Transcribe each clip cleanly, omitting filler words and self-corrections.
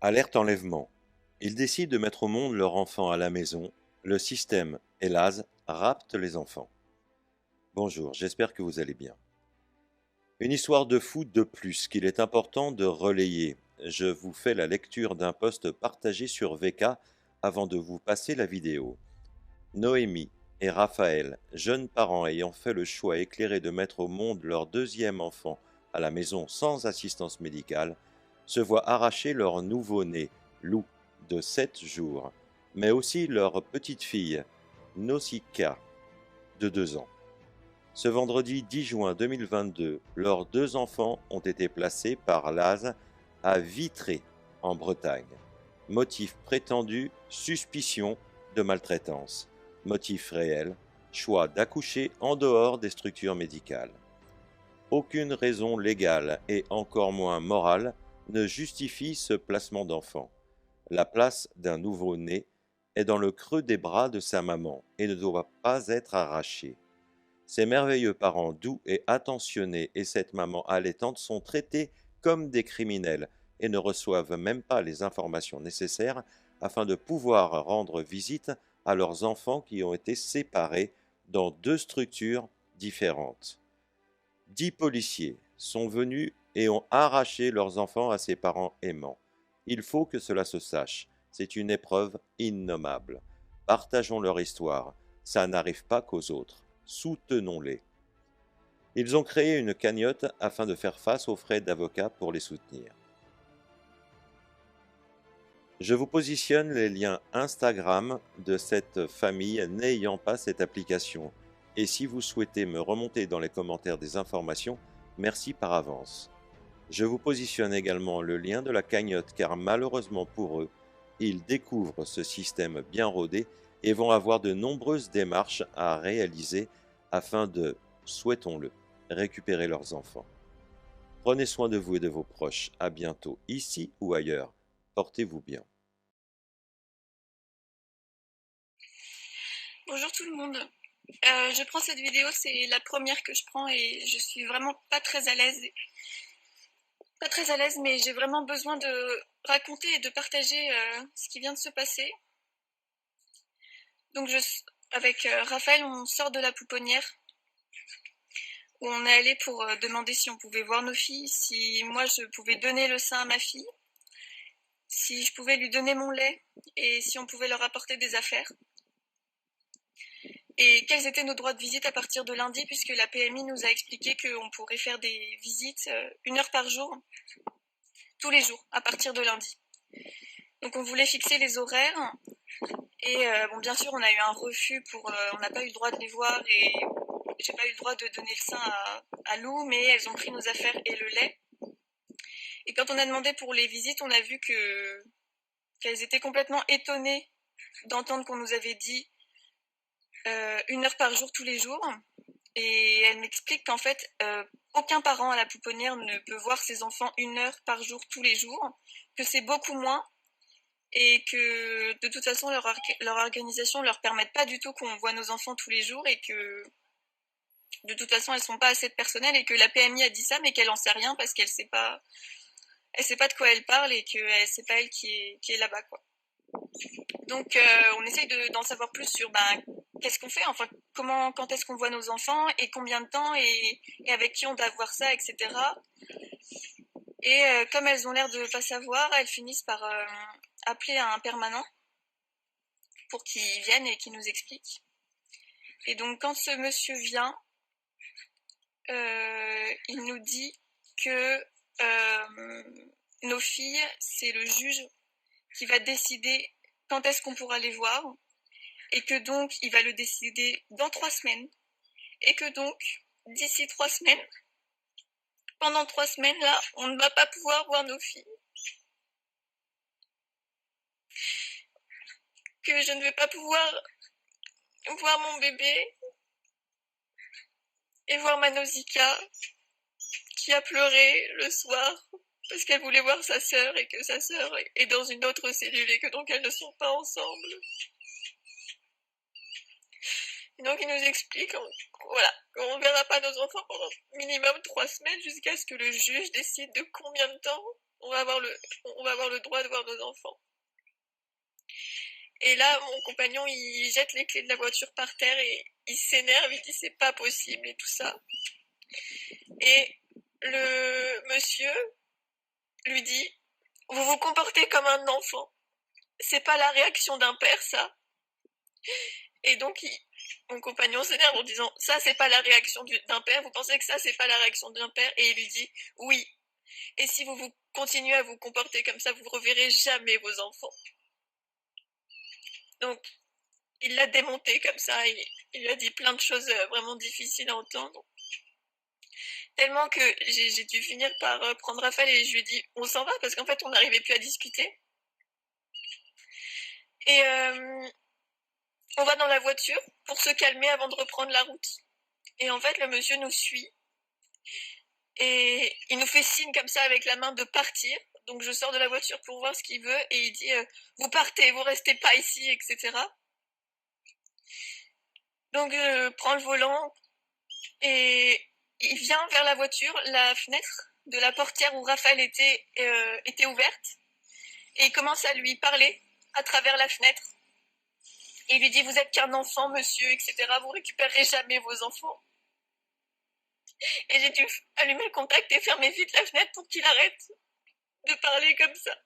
Alerte enlèvement. Ils décident de mettre au monde leur enfant à la maison. Le système, hélas, rapte les enfants. Bonjour, j'espère que vous allez bien. Une histoire de fou de plus qu'il est important de relayer. Je vous fais la lecture d'un post partagé sur VK avant de vous passer la vidéo. Noémie et Raphaël, jeunes parents ayant fait le choix éclairé de mettre au monde leur deuxième enfant à la maison sans assistance médicale, se voient arracher leur nouveau-né, Lou, de 7 jours, mais aussi leur petite fille, Nausicaa, de 2 ans. Ce vendredi 10 juin 2022, leurs 2 enfants ont été placés par l'ASE à Vitré, en Bretagne. Motif prétendu, suspicion de maltraitance. Motif réel, choix d'accoucher en dehors des structures médicales. Aucune raison légale et encore moins morale ne justifie ce placement d'enfant. La place d'un nouveau-né est dans le creux des bras de sa maman et ne doit pas être arrachée. Ces merveilleux parents doux et attentionnés et cette maman allaitante sont traités comme des criminels et ne reçoivent même pas les informations nécessaires afin de pouvoir rendre visite à leurs enfants qui ont été séparés dans 2 structures différentes. 10 policiers sont venus et ont arraché leurs enfants à ses parents aimants. Il faut que cela se sache, c'est une épreuve innommable. Partageons leur histoire, ça n'arrive pas qu'aux autres. Soutenons-les. Ils ont créé une cagnotte afin de faire face aux frais d'avocat pour les soutenir. Je vous positionne les liens Instagram de cette famille n'ayant pas cette application. Et si vous souhaitez me remonter dans les commentaires des informations, merci par avance. Je vous positionne également le lien de la cagnotte car malheureusement pour eux, ils découvrent ce système bien rodé et vont avoir de nombreuses démarches à réaliser afin de, souhaitons-le, récupérer leurs enfants. Prenez soin de vous et de vos proches. À bientôt, ici ou ailleurs. Portez-vous bien. Bonjour tout le monde. Je prends cette vidéo, c'est la première que je prends et je suis vraiment pas très à l'aise. Pas très à l'aise, mais j'ai vraiment besoin de raconter et de partager ce qui vient de se passer. Donc avec Raphaël, on sort de la pouponnière où on est allé pour demander si on pouvait voir nos filles, si moi je pouvais donner le sein à ma fille, si je pouvais lui donner mon lait et si on pouvait leur apporter des affaires. Et quels étaient nos droits de visite à partir de lundi, puisque la PMI nous a expliqué qu'on pourrait faire des visites 1 heure par jour, tous les jours, à partir de lundi. Donc on voulait fixer les horaires, et bon, bien sûr on a eu un refus on n'a pas eu le droit de les voir, et j'ai pas eu le droit de donner le sein à Lou, mais elles ont pris nos affaires et le lait. Et quand on a demandé pour les visites, on a vu qu'elles étaient complètement étonnées d'entendre qu'on nous avait dit 1 heure par jour tous les jours. Et elle m'explique qu'en fait, aucun parent à la pouponnière ne peut voir ses enfants 1 heure par jour tous les jours, que c'est beaucoup moins, et que de toute façon leur organisation ne leur permet pas du tout qu'on voit nos enfants tous les jours, et que de toute façon elles sont pas assez de personnel, et que la PMI a dit ça mais qu'elle en sait rien parce qu'elle sait pas de quoi elle parle, et que c'est pas elle qui est là-bas, quoi. Donc on essaye d'en savoir plus sur qu'est-ce qu'on fait, enfin quand est-ce qu'on voit nos enfants et combien de temps, et avec qui on doit voir ça, etc. Et comme elles ont l'air de pas savoir, elles finissent par appeler un permanent pour qu'il vienne et qu'il nous explique. Et donc quand ce monsieur vient, il nous dit que nos filles, c'est le juge qui va décider quand est-ce qu'on pourra les voir, et que donc il va le décider dans 3 semaines, et que donc d'ici 3 semaines, pendant 3 semaines là, on ne va pas pouvoir voir nos filles, que je ne vais pas pouvoir voir mon bébé et voir ma Nausicaa qui a pleuré le soir parce qu'elle voulait voir sa sœur, et que sa sœur est dans une autre cellule et que donc elles ne sont pas ensemble. Donc il nous explique voilà, qu'on ne verra pas nos enfants pendant minimum 3 semaines jusqu'à ce que le juge décide de combien de temps on va avoir le droit de voir nos enfants. Et là, mon compagnon, il jette les clés de la voiture par terre et il s'énerve, il dit c'est pas possible et tout ça. Et le monsieur lui dit, vous vous comportez comme un enfant. C'est pas la réaction d'un père, ça. Et donc, mon compagnon s'énerve en disant, ça, c'est pas la réaction d'un père. Vous pensez que ça, c'est pas la réaction d'un père? Et il lui dit, oui. Et si vous continuez à vous comporter comme ça, vous ne reverrez jamais vos enfants. Donc, il l'a démonté comme ça. Il lui a dit plein de choses vraiment difficiles à entendre. Tellement que j'ai dû finir par prendre Raphaël et je lui ai dit, on s'en va parce qu'en fait, on n'arrivait plus à discuter. Et on va dans la voiture pour se calmer avant de reprendre la route. Et en fait, le monsieur nous suit. Et il nous fait signe comme ça avec la main de partir. Donc je sors de la voiture pour voir ce qu'il veut. Et il dit, vous partez, vous restez pas ici, etc. Donc je prends le volant et il vient vers la voiture. La fenêtre de la portière où Raphaël était ouverte. Et il commence à lui parler à travers la fenêtre. Et il lui dit, vous êtes qu'un enfant, monsieur, etc. Vous récupérerez jamais vos enfants. Et j'ai dû allumer le contact et fermer vite la fenêtre pour qu'il arrête de parler comme ça.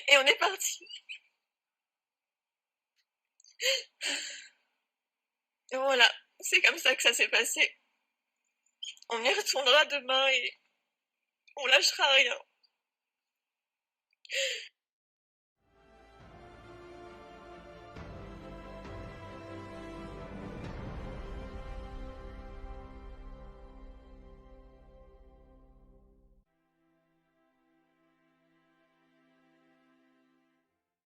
Et on est parti. Et voilà, c'est comme ça que ça s'est passé. On y retournera demain et on lâchera rien.